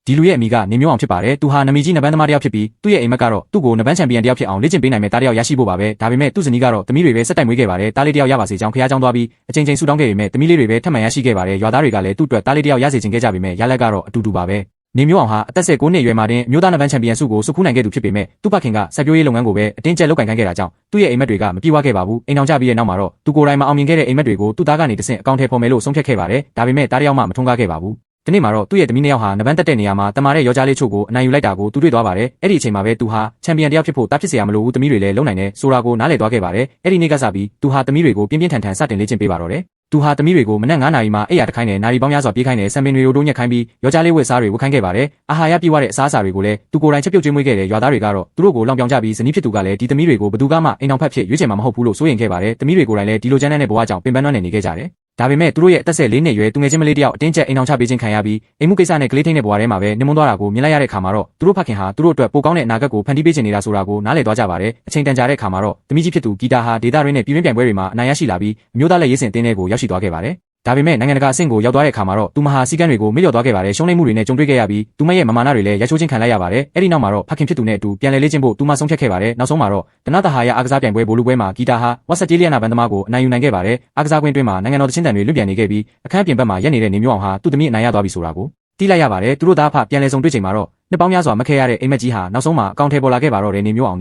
ဒီလူရဲ့အမိကနေမျိုးအောင်ဖြစ်ပါတယ်သူဟာနမီကြီးနဘန်းသမားတယောက်ဖြစ်ပြီးသူ့ရဲ့အိမ်မက်ကတော့သူ့ကိုနဘန်းချန်ပီယံတယောက်ဖြစ်အောင်လေ့ကျင့်ပေးနိုင်မဲ့တားတယောက်ရရှိဖို့ပါပဲဒါပေမဲ့သူ့ဇနီးကတော့သမီးတွေပဲစက်တိုက်မွေးခဲ့ပါတယ်တားလေးတယောက်ရပါစေကြောင်းဖျားကြောင်းသွားပြီးအချိန်ချင်းဆူတောင်းခဲ့ပေမဲ့သမီးလေးတွေပဲထပ်မံရရှိခဲ့ပါတယ်ရွာသားတွေကလည်းသူ့အတွက်တားလေးတယောက်ရစေချင်ခဲ့ကြပေမဲ့ရလက်ကတော့အတူတူပါပဲနေမျိုးအောင်ဟာအသက်16နှစ်အရွယ်မှာတင်အမျိုးသားနဘန်းချန်ပီယံဆုကိုစုခုနိုင်ခဲ့သူဖြစ်ပေမဲ့သူ့ဖခင်ကစိုက်ပျိုးရေးလုပ်ငန်းကိုပဲအတင်းကျပ်လုပ်ကင်ခိုင်းခဲ့တာကြောင့်သူ့ရဲ့အိမ်မက်တွေကမပြေဝခဲ့ပါဘူးအိမ်အောင်ကြပြီးတဲ့နောက်မှာတော့သူကိုယ်တိုင်မအောင်မြင်ခဲ့တဲ့အိမ်မက်တွေကိုသူ့သားကနေတဆင့်အကောင့်ထဲပေါ်မယ်လို့ဆုံးဖြတ်ခဲ့ပါတယ်ဒါပေမဲ့တားတယောက်မှမထွန်းကားခဲ့ပါဘူးဒီနေ့မှာတော့သူ့ရဲ့သမီးနှစ်ယောက်ဟာနဘန်းတက်တဲ့နေရာမှာတမာတဲ့ယောက်ျားလေးချို့ကိုအနိုင်ယူလိုက်တာကိုသူတွေ့သွားပါတယ်အဲ့ဒီအချိန်မှာပဲသူဟာချန်ပီယံတယောက်ဖြစ်ဖို့တားဖြစ်เสียရမလို့သမီးတွေလည်းလုံနိုင်တယ်ဆိုတာကိုနားလည်သွားခဲ့ပါတယ်အဲ့ဒီနေ့ကစပြီးသူဟာသမီးတွေကိုပြင်းပြင်းထန်ထန်စတင်လေ့ကျင့်ပေးပါတော့တယ်သူဟာသမီးတွေကိုမနက်9 နာရီမှအိပ်ရာတခိုင်းနဲ့နာရီပေါင်းများစွာပြေးခိုင်းတဲ့ဆံပင်တွေကိုတို့ညက်ခိုင်းပြီးယောက်ျားလေးဝတ်စားတွေဝတ်ခိုင်းခဲ့ပါတယ်အာဟာရပြည့်ဝတဲ့အစားအစာတွေကိုလည်းသူကိုယ်တိုင်ချက်ပြုတ်ကျွေးမွေးခဲ့တဲ့ရွာသားတွေကတော့သူတို့ကိုလောင်ပြောင်ကြပြီးဇနီးဖြစ်သူကလည်းဒီသမီးတွေကိုဘယ်သူကမှအိမ်အောင်ဖက်ဖြစ်ရွေးချယ်မှာမဟုတ်ဘူးလို့စိုးရိမ်ခဲ့ပါတယ်သမီးတွေကိုယ်တိုင်လည်းဒီလိုချမ်းတဲ့ဘဝကြောင့်ပင်ပန်းနှွမ်းနေခဲ့ကြတယ်ဒါပေမဲ့သူတို့ရဲ့အသက်14နှစ်အရွယ်သူငယ်ချင်းမလေးတယောက်အတင်းကျပ်အိမ်အောင်ချပေးခြင်းခံရပြီးအိမ်မှုကိစ္စနဲ့ကလေးထိန်တဲ့ဘဝထဲမှာပဲနှမွန်းသွားတာကိုမြင်လိုက်ရတဲ့ခါမှာတော့သူတို့ဖခင်ဟာသူတို့အတွက်ပိုကောင်းတဲ့အနာဂတ်ကိုဖန်တီးပေးချင်နေတာဆိုတာကိုနားလည်သွားကြပါတယ်အချိန်တန်ကြာတဲ့ခါမှာတော့သမီးကြီးဖြစ်သူဂီတာဟာဒေတာရင်းနဲ့ပြည်တွင်းပြိုင်ပွဲတွေမှာအနိုင်ရရှိလာပြီးအမျိုးသားလက်ရေးစင်တင်းတွေကိုရောက်ရှိသွားခဲ့ပါတယ်ဒါပေမဲ့နိုင်ငံတကာအဆင့်ကိုရောက်သွားတဲ့အခါမှာတော့သူမဟာစီကန်းတွေကိုမေ့လျော့သွားခဲ့ပါတယ်ရှုံးနိမ့်မှုတွေနဲ့ကြုံတွေ့ခဲ့ရပြီးသူမရဲ့မမာနတွေလည်းရိုက်ချိုးခြင်းခံလိုက်ရပါတယ်အဲ့ဒီနောက်မှာတော့ဖခင်ဖြစ်သူနဲ့အတူပြန်လည်လေ့ကျင့်ဖို့သူမဆုံးဖြတ်ခဲ့ပါတယ်နောက်ဆုံးမှာတော့တနသဟာရအားကစားပြိုင်ပွဲဘိုလ်လူပွဲမှာဂီတာဟာဝက်စတေးလျနာဘန်သမားကိုအနိုင်ယူနိုင်ခဲ့ပါတယ်အားကစားကွင်းတွင်းမှာနိုင်ငံတော်တချင်းတန်တွေလွတ်ပြန်နေခဲ့ပြီးအခန်းပြင်ဘက်မှာရက်နေတဲ့နေမျိုးအောင်ဟာသူ့သမီးအနိုင်ရသွားပြီဆိုတာကိုသိလိုက်ရပါတယ်သူတို့သားဖပြန်လည်ဆုံတွေ့ချိန်မှာတော့နှစ်ပေါင်းများစွာမခဲရတဲ့အိမ်မက်ကြီးဟာနောက်ဆုံးမှာအကောင့်ထဲပေါ်လာခဲ့ပါတော့တယ်နေမျိုးအောင်